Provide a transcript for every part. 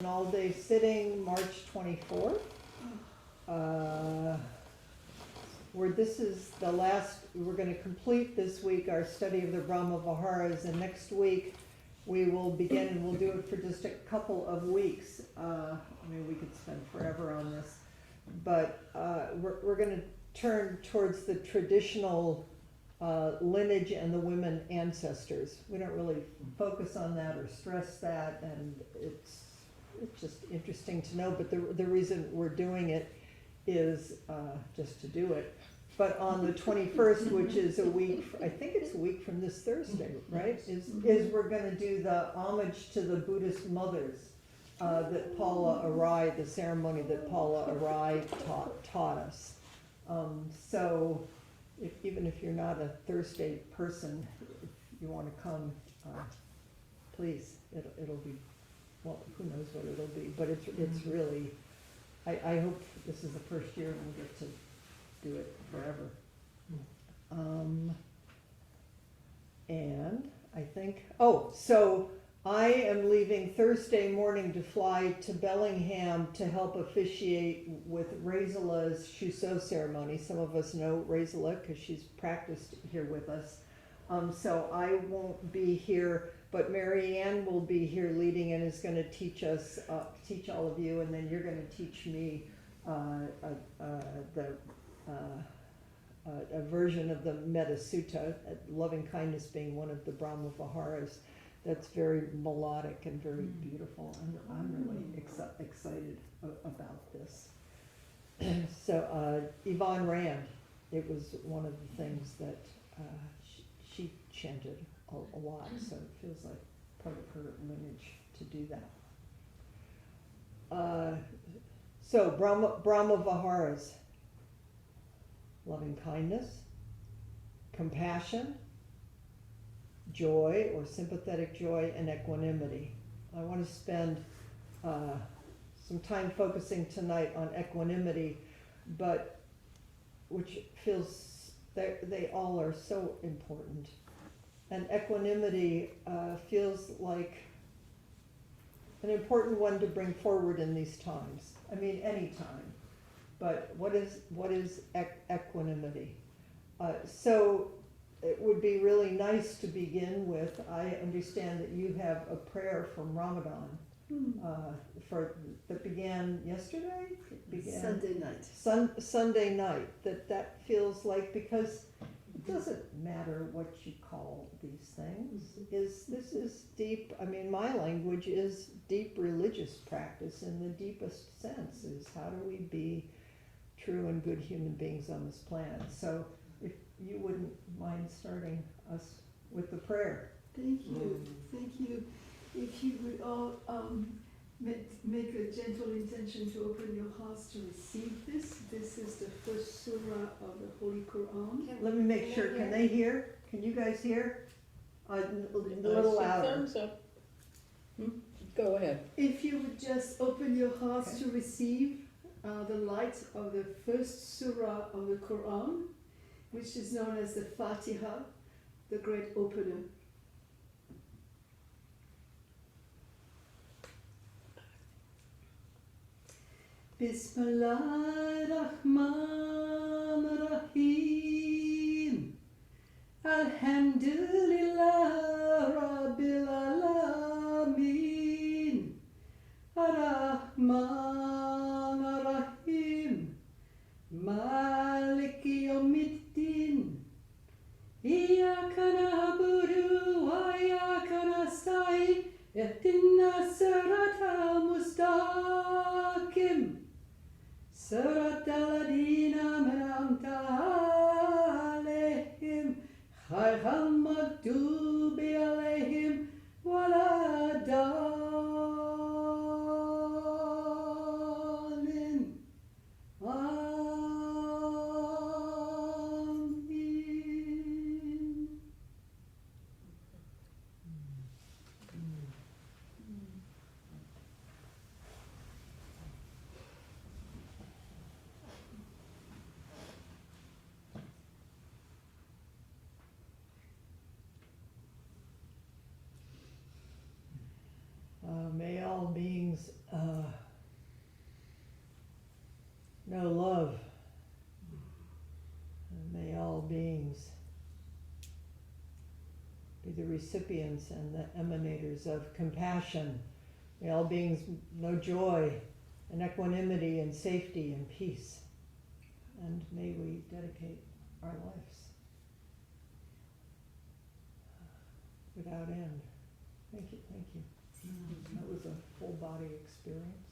An all-day sitting, March 24th. Where this is the last, we're going to complete this week our study of the Brahma Viharas, and next week we will begin, and we'll do it for just a couple of weeks. I mean, we could spend forever on this, but we're going to turn towards the traditional lineage and the women ancestors. We don't really focus on that or stress that, and it's just interesting to know, but the reason we're doing it is just to do it. But on the 21st, which is a week, I think it's a week from this Thursday, right? Is we're going to do the homage to the Buddhist mothers that Paula Arai, the ceremony that Paula Arai taught us. So even if you're not a Thursday person, if you want to come, please, it'll be, well, who knows what it'll be, but it's really, I hope this is the first year and we'll get to do it forever. And I think, so I am leaving Thursday morning to fly to Bellingham to help officiate with Raisela's Shusho ceremony. Some of us know Raisela because she's practiced here with us. So I won't be here, but Mary Ann will be here leading and is going to teach us, teach all of you, and then you're going to teach me a version of the Metta Sutta, loving kindness being one of the Brahma Viharas. That's very melodic and very beautiful. I'm really excited about this. So Yvonne Rand, it was one of the things that she chanted a lot, so it feels like part of her lineage to do that. So Brahma Viharas: loving kindness, compassion, joy or sympathetic joy, and equanimity. I want to spend some time focusing tonight on equanimity, but which feels they all are so important. And equanimity feels like an important one to bring forward in these times. I mean, any time. But what is equanimity? So it would be really nice to begin with. I understand that you have a prayer from Ramadan that began yesterday. It began Sunday night. Sunday night. That feels like, because it doesn't matter what you call these things. This is deep. I mean, my language is deep religious practice in the deepest sense. Is how do we be true and good human beings on this planet? So if you wouldn't mind starting us with the prayer. Thank you. Thank you. If you would all make a gentle intention to open your hearts to receive this. This is the first surah of the Holy Quran. Let me make sure. Can they hear? Can you guys hear? A little louder. Thumbs up. Go ahead. If you would just open your hearts to receive the light of the first surah of the Quran, which is known as the Fatiha, the great opener. Bismillahirrahmanirrahim. Alhamdulillah Rabbil Alameen. Ar-Rahmanir-Rahim. Maliki Yawmiddin. Iyyaka na'budu wa iyyaka nasta'in. Ihdinas siratal mustaqim. Siratal ladina an'amta alayhim. Ghayril maghdubi alayhim waladdallin. know love. And may all beings be the recipients and the emanators of compassion. May all beings know joy and equanimity and safety and peace. And may we dedicate our lives without end. Thank you, thank you. That was a full body experience.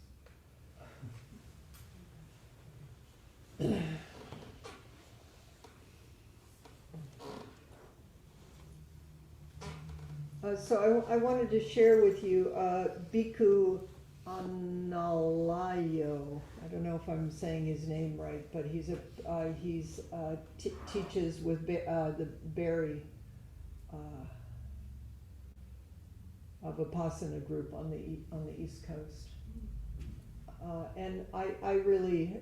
So I wanted to share with you Bhikkhu Analayo. I don't know if I'm saying his name right, but he's teaches with the Barry of Vipassana group on the East Coast, and I really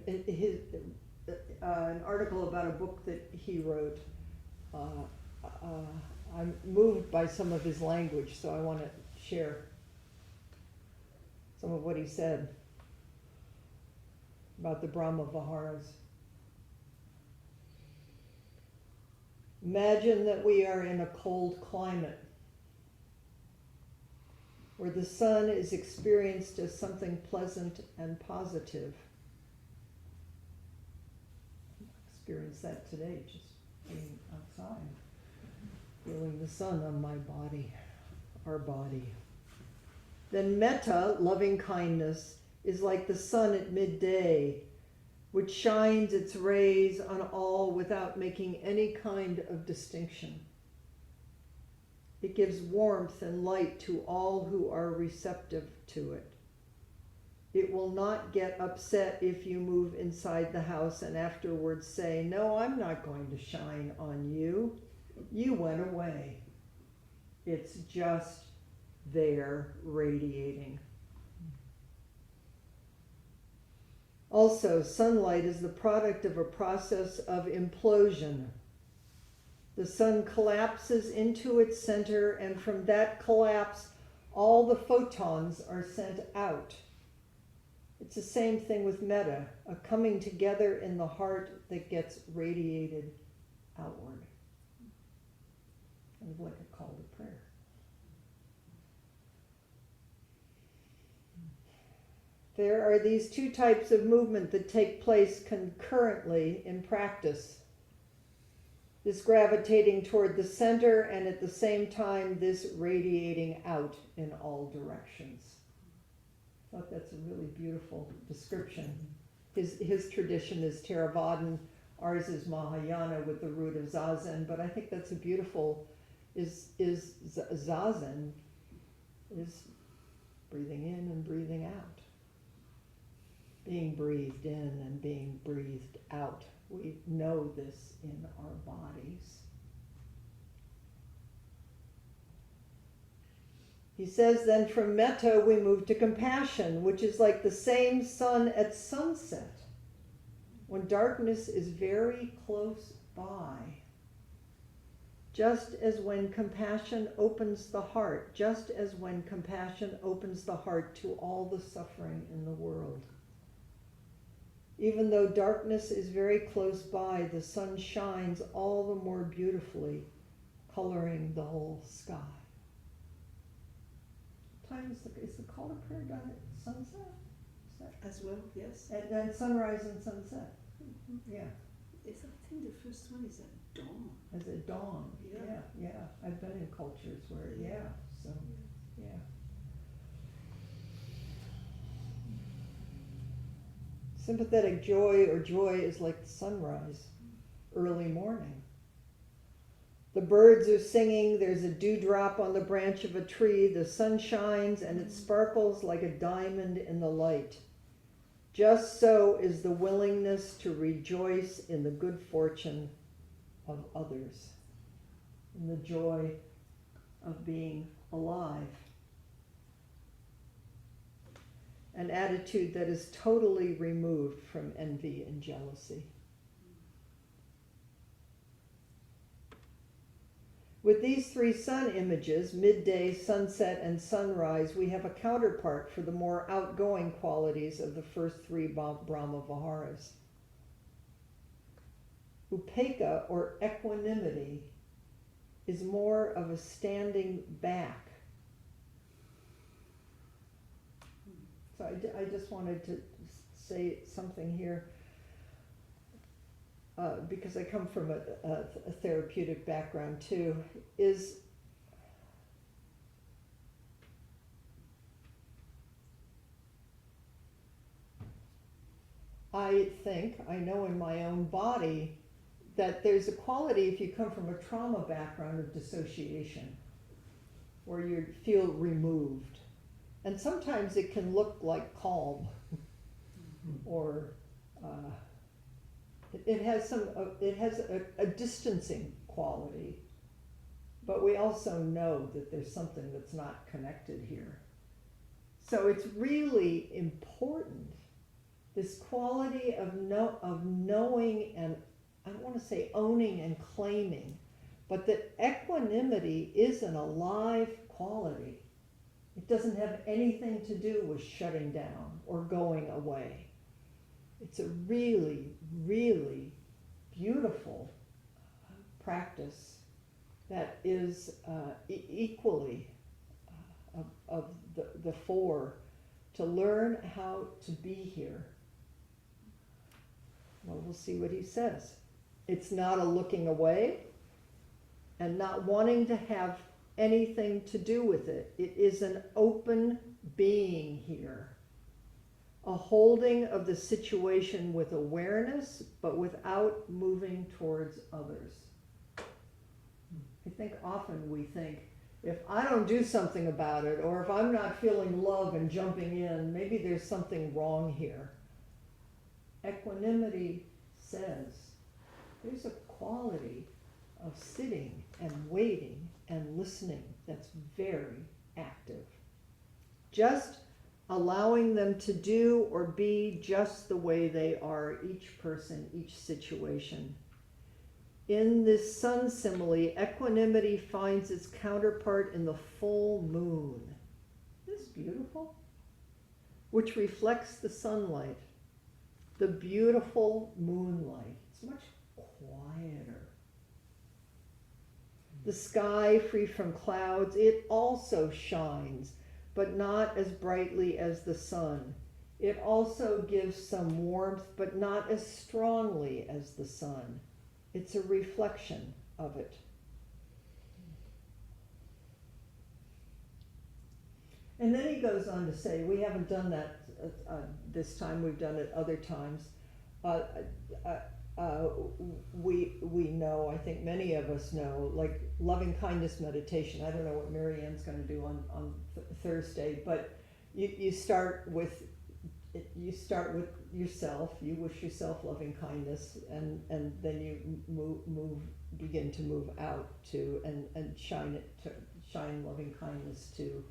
an article about a book that he wrote. I'm moved by some of his language, so I want to share some of what he said about the Brahma Viharas. Imagine that we are in a cold climate where the sun is experienced as something pleasant and positive. I experienced that today, just being outside. Feeling the sun on my body, our body. Then metta, loving kindness, is like the sun at midday, which shines its rays on all without making any kind of distinction. It gives warmth and light to all who are receptive to it. It will not get upset if you move inside the house and afterwards say, "No, I'm not going to shine on you. You went away." It's just there radiating. Also, sunlight is the product of a process of implosion. The sun collapses into its center, and from that collapse, all the photons are sent out. It's the same thing with metta, a coming together in the heart that gets radiated outward. Kind of like a call to prayer. There are these two types of movement that take place concurrently in practice. This gravitating toward the center and at the same time this radiating out in all directions. I thought that's a really beautiful description. His tradition is Theravadan, ours is Mahayana with the root of Zazen, but I think that's a beautiful, Zazen is breathing in and breathing out. Being breathed in and being breathed out. We know this in our bodies. He says then from metta we move to compassion, which is like the same sun at sunset, when darkness is very close by. Just as when compassion opens the heart, just as when compassion opens the heart to all the suffering in the world. Even though darkness is very close by, the sun shines all the more beautifully, coloring the whole sky. What time is the call to prayer done at sunset? As well, yes. And then sunrise and sunset. Yeah. I think the first one is at dawn. As at dawn. Yeah. Yeah. I've been in cultures where, so, yeah. Sympathetic joy or joy is like the sunrise, early morning. The birds are singing, there's a dewdrop on the branch of a tree, the sun shines and it sparkles like a diamond in the light. Just so is the willingness to rejoice in the good fortune of others, in the joy of being alive. An attitude that is totally removed from envy and jealousy. With these three sun images, midday, sunset, and sunrise, we have a counterpart for the more outgoing qualities of the first three Brahma Viharas. Upekkha, or equanimity, is more of a standing back. So I just wanted to say something here. Because I come from a therapeutic background too, is I know in my own body that there's a quality if you come from a trauma background of dissociation, where you feel removed. And sometimes it can look like calm, or it has a distancing quality, but we also know that there's something that's not connected here. So it's really important, this quality of knowing, and I don't want to say owning and claiming, but that equanimity is an alive quality. It doesn't have anything to do with shutting down or going away. It's a really, really beautiful practice that is equally of the four, to learn how to be here. Well, we'll see what he says. It's not a looking away and not wanting to have anything to do with it. It is an open being here. A holding of the situation with awareness, but without moving towards others. I think often we think, if I don't do something about it, or if I'm not feeling love and jumping in, maybe there's something wrong here. Equanimity says there's a quality of sitting and waiting and listening that's very active. Just allowing them to do or be just the way they are, each person, each situation. In this sun simile, equanimity finds its counterpart in the full moon. Isn't this beautiful? Which reflects the sunlight, the beautiful moonlight. It's much quieter. The sky free from clouds, it also shines, but not as brightly as the sun. It also gives some warmth, but not as strongly as the sun. It's a reflection of it. And then he goes on to say, we haven't done that this time, we've done it other times. We know, I think many of us know, like loving kindness meditation. I don't know what Mary Ann's going to do on Thursday, but you start with yourself. You wish yourself loving kindness, and then you begin to move out to and shine loving kindness to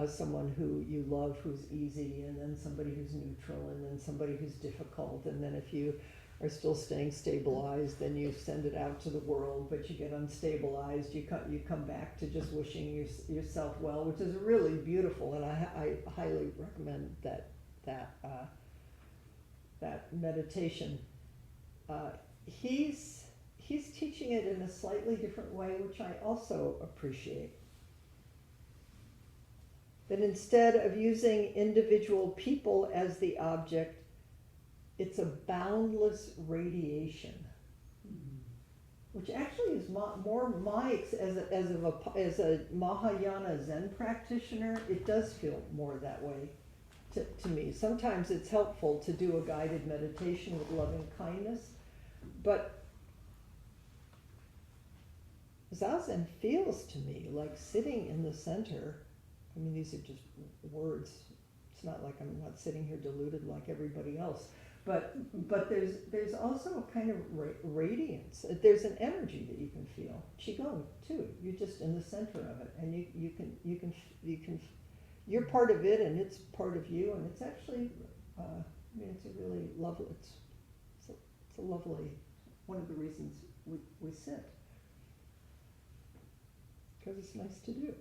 someone who you love, who's easy, and then somebody who's neutral, and then somebody who's difficult, and then if you are still staying stabilized, then you send it out to the world, but you get unstabilized, you come back to just wishing yourself well, which is really beautiful, and I highly recommend that meditation. He's teaching it in a slightly different way, which I also appreciate. That instead of using individual people as the object, it's a boundless radiation, which actually is more my as a Mahayana Zen practitioner. It does feel more that way to me. Sometimes it's helpful to do a guided meditation with loving kindness, but Zazen feels to me like sitting in the center. I mean, these are just words. It's not like I'm not sitting here deluded like everybody else. But there's also a kind of radiance. There's an energy that you can feel. Qigong too. You're just in the center of it, and you can you're part of it, and it's part of you, and it's actually I mean, it's a really lovely. It's a lovely, one of the reasons we sit. because it's nice to do.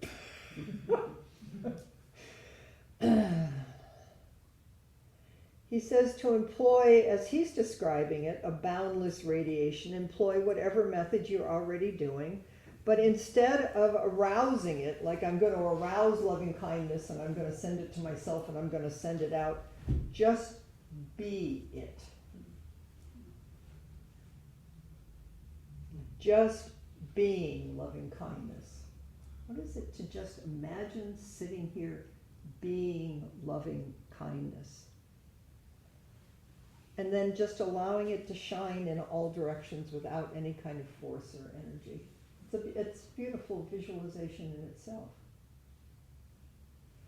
He says to employ, as he's describing it, a boundless radiation, employ whatever method you're already doing, but instead of arousing it, like I'm going to arouse loving kindness and I'm going to send it to myself and I'm going to send it out, just be it. Just being loving kindness. What is it to just imagine sitting here being loving kindness? And then just allowing it to shine in all directions without any kind of force or energy. It's beautiful visualization in itself.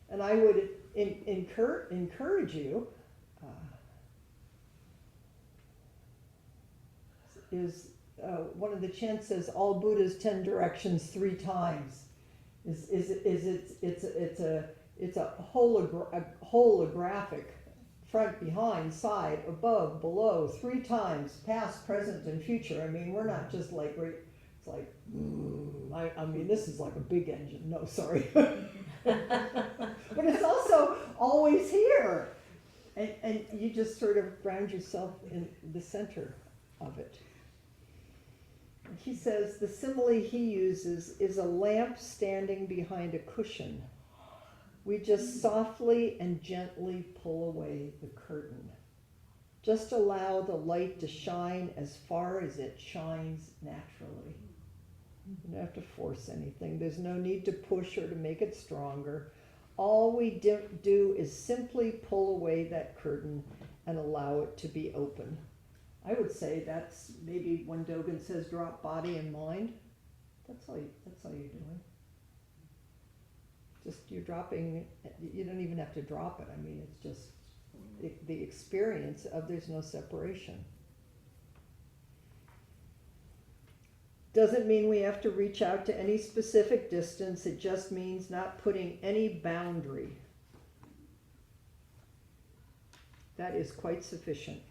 And I would encourage you, one of the chants says, all Buddha's 10 directions 3 times. It's a holographic, front, behind, side, above, below, 3 times, past, present, and future. I mean, we're not just like, it's like, I mean, this is like a big engine. No, sorry. But it's also always here. And you just sort of ground yourself in the center of it. He says the simile he uses is a lamp standing behind a cushion. We just softly and gently pull away the curtain. Just allow the light to shine as far as it shines naturally. You don't have to force anything. There's no need to push or to make it stronger. All we do is simply pull away that curtain and allow it to be open. I would say that's maybe when Dogen says drop body and mind. That's all you're doing. Just you're dropping, you don't even have to drop it. I mean, it's just the experience of there's no separation. Doesn't mean we have to reach out to any specific distance. It just means not putting any boundary. That is quite sufficient.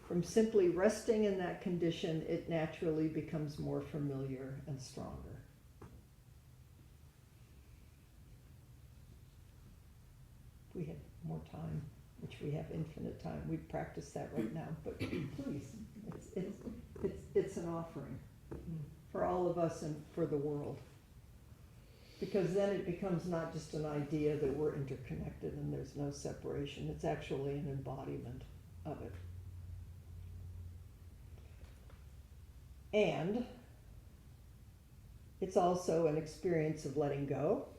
From simply resting in that condition, it naturally becomes more familiar and stronger. If we had more time, which we have infinite time, we'd practice that right now. But please, it's an offering for all of us and for the world. Because then it becomes not just an idea that we're interconnected and there's no separation. It's actually an embodiment of it. And it's also an experience of letting go.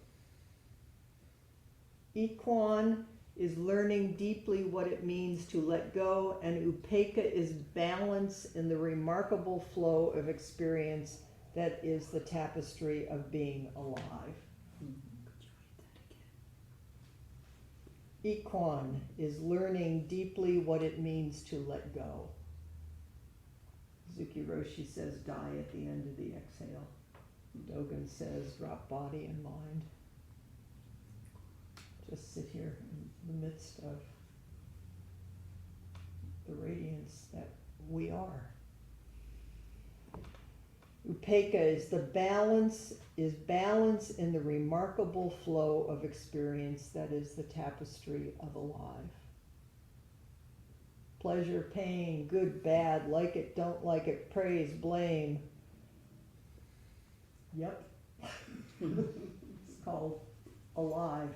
Equan is learning deeply what it means to let go, and Upekkha is balance in the remarkable flow of experience that is the tapestry of being alive. Equan is learning deeply what it means to let go. Suzuki Roshi says die at the end of the exhale. Dogen says drop body and mind. Just sit here in the midst of the radiance that we are. Upekkha is balance in the remarkable flow of experience that is the tapestry of alive. Pleasure, pain, good, bad, like it, don't like it, praise, blame. Yep. It's called alive.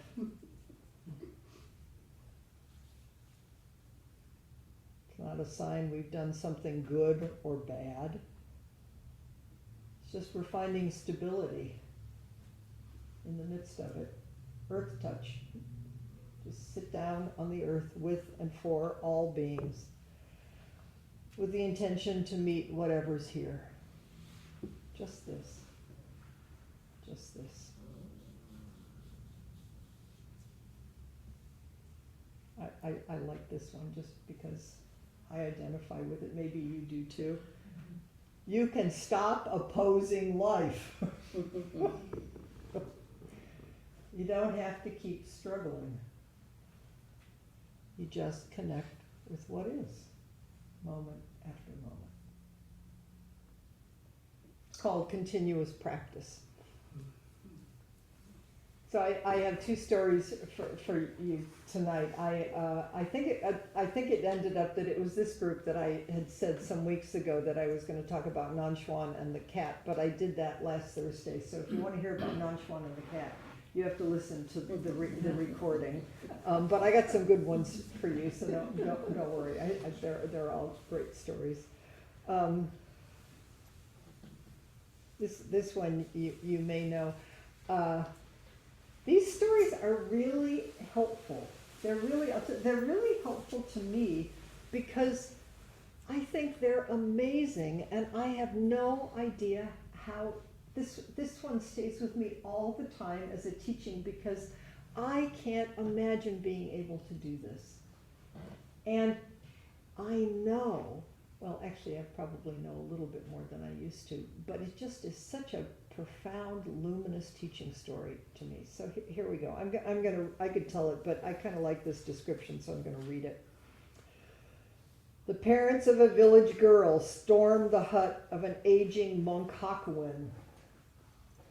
It's not a sign we've done something good or bad. It's just we're finding stability in the midst of it. Earth touch. Just sit down on the earth with and for all beings with the intention to meet whatever's here. Just this. Just this. I like this one just because I identify with it. Maybe you do too. You can stop opposing life. You don't have to keep struggling. You just connect with what is, moment after moment. It's called continuous practice. So I have two stories for you tonight. I think it ended up that it was this group that I had said some weeks ago that I was going to talk about Nanchuan and the cat, but I did that last Thursday. So if you want to hear about Nanchuan and the cat, you have to listen to the recording. But I got some good ones for you, so don't worry. They're all great stories. This one you may know. These stories are really helpful. They're really helpful to me because I think they're amazing, and I have no idea how this one stays with me all the time as a teaching, because I can't imagine being able to do this. And I know, well, actually I probably know a little bit more than I used to, but it just is such a profound, luminous teaching story to me. So here we go. I could tell it, but I kind of like this description, so I'm going to read it. The parents of a village girl stormed the hut of an aging monk Hakuin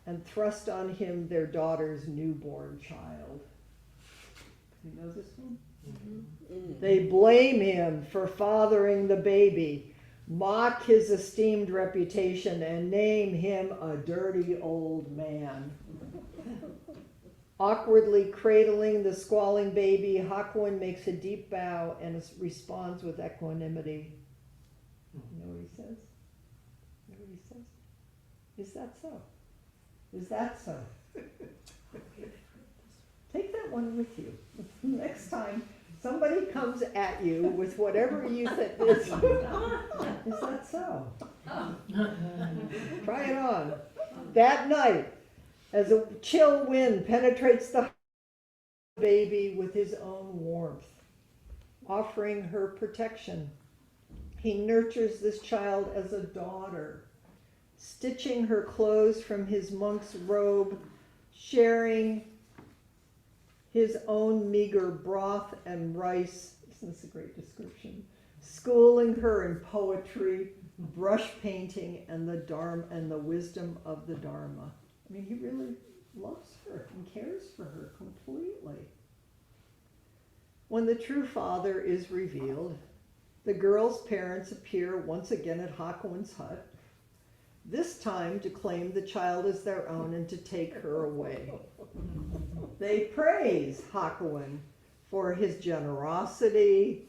and thrust on him their daughter's newborn child. You know this one? Mm-hmm. They blame him for fathering the baby, mock his esteemed reputation, and name him a dirty old man. Awkwardly cradling the squalling baby, Hakuin makes a deep bow and responds with equanimity. You know what he says? You know what he says? Is that so? Is that so? Take that one with you. Next time somebody comes at you with whatever you think is that so? Try it on. That night, as a chill wind penetrates the baby with his own warmth, offering her protection, he nurtures this child as a daughter, stitching her clothes from his monk's robe, sharing his own meager broth and rice. Isn't this a great description? Schooling her in poetry, brush painting, and the wisdom of the Dharma. I mean, he really loves her and cares for her completely. When the true father is revealed, the girl's parents appear once again at Hakuin's hut, this time to claim the child as their own and to take her away. They praise Hakuin for his generosity,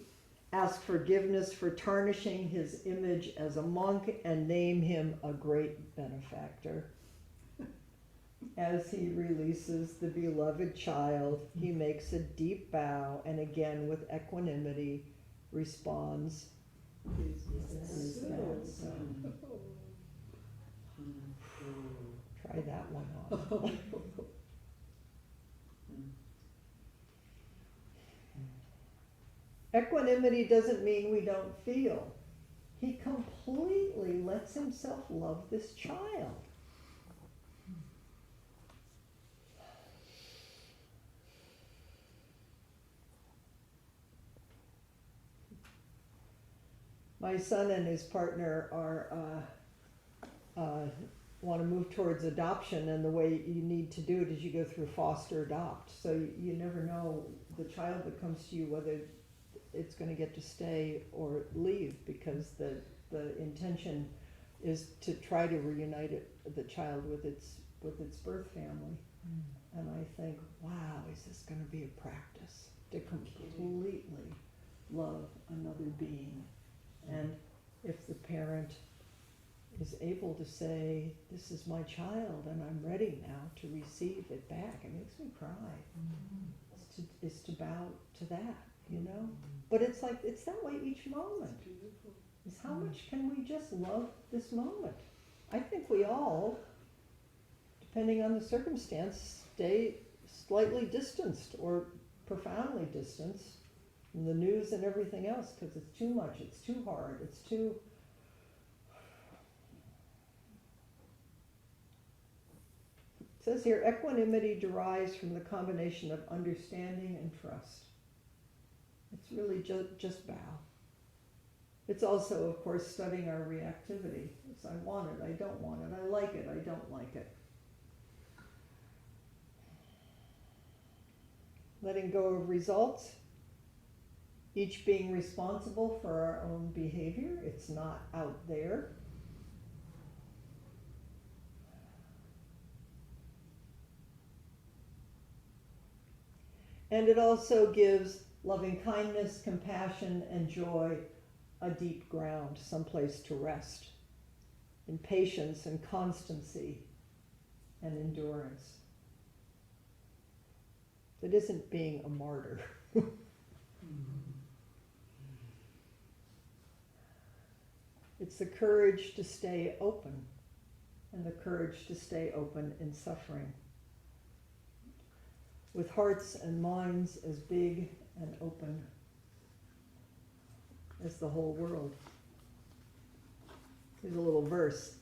ask forgiveness for tarnishing his image as a monk, and name him a great benefactor. As he releases the beloved child, he makes a deep bow and again with equanimity responds, "Is that so?" Try that one on. Equanimity doesn't mean we don't feel. He completely lets himself love this child. My son and his partner want to move towards adoption, and the way you need to do it is you go through foster adopt. So you never know the child that comes to you whether it's going to get to stay or leave, because the intention is to try to reunite the child with its birth family. And I think, wow, is this going to be a practice to completely love another being? And if the parent is able to say, this is my child and I'm ready now to receive it back, it makes me cry. It's to bow to that, you know? But it's like, it's that way each moment. Is how much can we just love this moment? I think we all, depending on the circumstance, stay slightly distanced or profoundly distanced from the news and everything else, because it's too much, it's too hard, it's too... It says here, equanimity derives from the combination of understanding and trust. It's really just bow. It's also, of course, studying our reactivity. It's I want it, I don't want it, I like it, I don't like it. letting go of results, each being responsible for our own behavior. It's not out there. And it also gives loving kindness, compassion, and joy a deep ground, someplace to rest, in patience and constancy and endurance. It isn't being a martyr. It's the courage to stay open, and the courage to stay open in suffering, with hearts and minds as big and open as the whole world. Here's a little verse.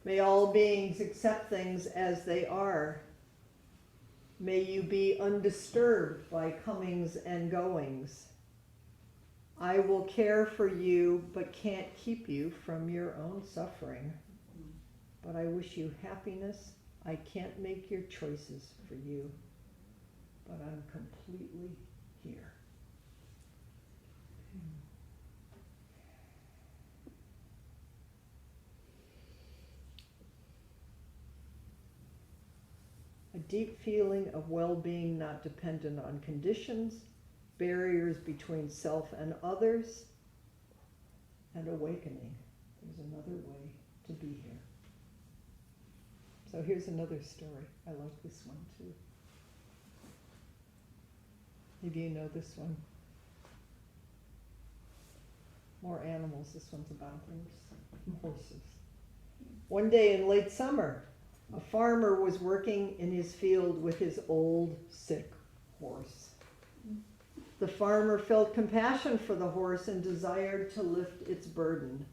May all beings accept things as they are. May you be undisturbed by comings and goings. I will care for you, but can't keep you from your own suffering. But I wish you happiness. I can't make your choices for you, but I'm completely here. A deep feeling of well-being not dependent on conditions, barriers between self and others, and awakening. There's another way to be here. So here's another story. I like this one too. Maybe you know this one. More animals. This one's about horses. One day in late summer, a farmer was working in his field with his old, sick horse. The farmer felt compassion for the horse and desired to lift its burden.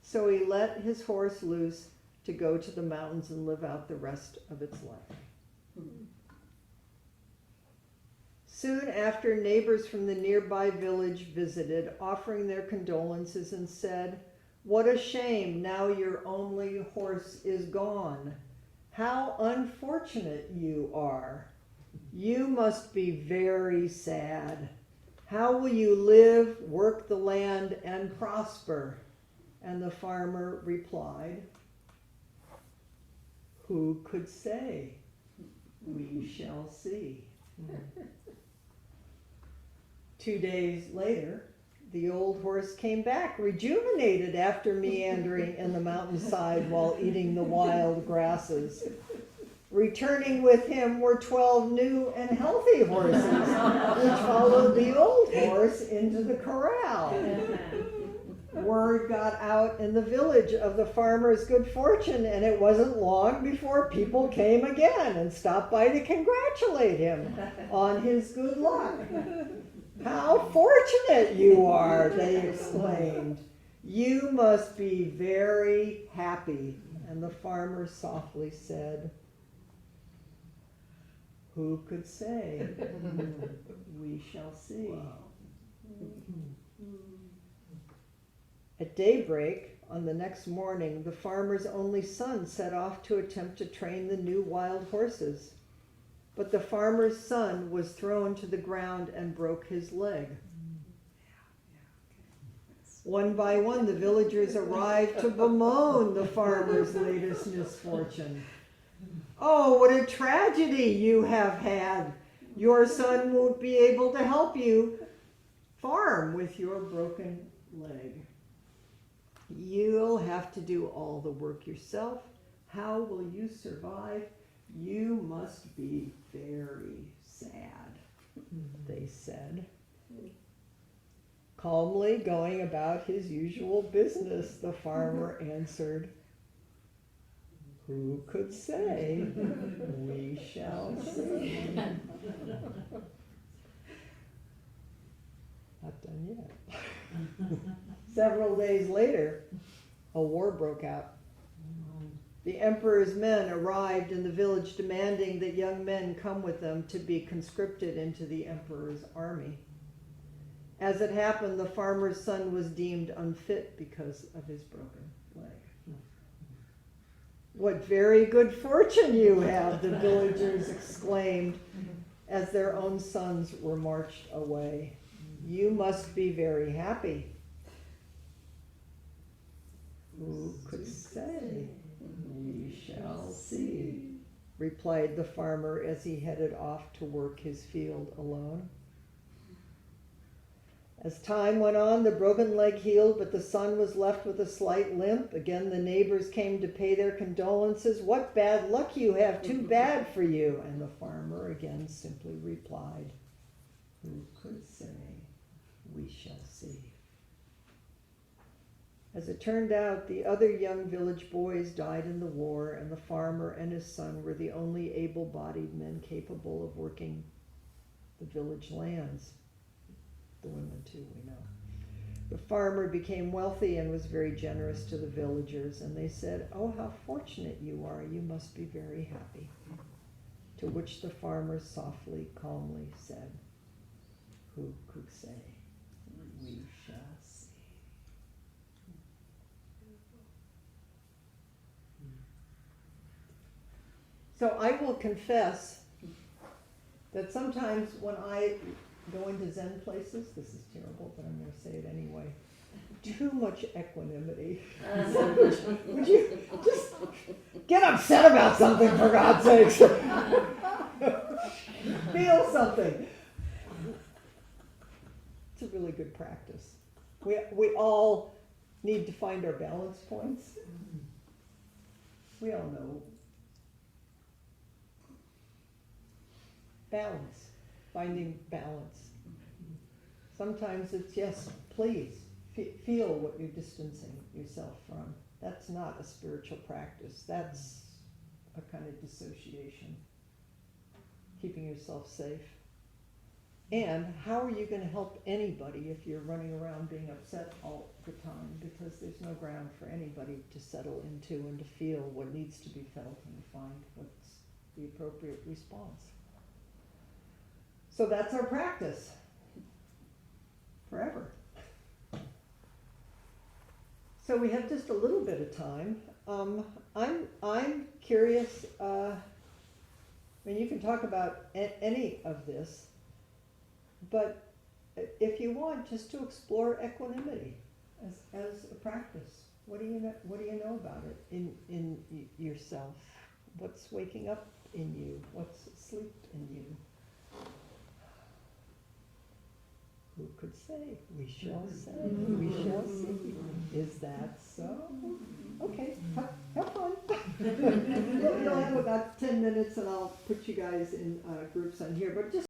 So he let his horse loose to go to the mountains and live out the rest of its life. Soon after, neighbors from the nearby village visited, offering their condolences, and said, "What a shame, now your only horse is gone. How unfortunate you are. You must be very sad. How will you live, work the land, and prosper?" And the farmer replied, "Who could say? We shall see." 2 days later, the old horse came back, rejuvenated after meandering in the mountainside while eating the wild grasses. Returning with him were 12 new and healthy horses, which followed the old horse into the corral. Word got out in the village of the farmer's good fortune, and it wasn't long before people came again and stopped by to congratulate him on his good luck. "How fortunate you are," they exclaimed. "You must be very happy." And the farmer softly said, "Who could say? We shall see." Wow. At daybreak on the next morning, the farmer's only son set off to attempt to train the new wild horses. But the farmer's son was thrown to the ground and broke his leg. One by one, the villagers arrived to bemoan the farmer's latest misfortune. "Oh, what a tragedy you have had. Your son won't be able to help you farm with your broken leg. You'll have to do all the work yourself. How will you survive? You must be very sad," they said. Calmly going about his usual business, the farmer answered, "Who could say? We shall see." Not done yet. Several days later, a war broke out. The emperor's men arrived in the village demanding that young men come with them to be conscripted into the emperor's army. As it happened, the farmer's son was deemed unfit because of his broken leg. "What very good fortune you have," the villagers exclaimed as their own sons were marched away. You must be very happy. Who could say? We shall see, replied the farmer as he headed off to work his field alone. As time went on, the broken leg healed, but the son was left with a slight limp. Again, the neighbors came to pay their condolences. What bad luck you have, too bad for you. And the farmer again simply replied, who could say? We shall see. As it turned out, the other young village boys died in the war, and the farmer and his son were the only able-bodied men capable of working the village lands. The women too, we know. The farmer became wealthy and was very generous to the villagers, and they said, oh, how fortunate you are, you must be very happy. To which the farmer softly, calmly said, who could say? We shall see. So I will confess that sometimes when I go into Zen places, this is terrible, but I'm going to say it anyway, too much equanimity. Would you just get upset about something, for God's sakes? Feel something. It's a really good practice. We all need to find our balance points. We all know. Balance, finding balance. Sometimes it's yes, please, feel what you're distancing yourself from. That's not a spiritual practice. That's a kind of dissociation. Keeping yourself safe. And how are you going to help anybody if you're running around being upset all the time? Because there's no ground for anybody to settle into and to feel what needs to be felt and to find what's the appropriate response. So that's our practice. Forever. So we have just a little bit of time. I'm curious, I mean, you can talk about any of this, but if you want, just to explore equanimity as a practice. What do you know about it in yourself? What's waking up in you? What's asleep in you? Who could say? We shall say. We shall see. Is that so? Okay, have fun. You'll have about 10 minutes and I'll put you guys in groups on here, but just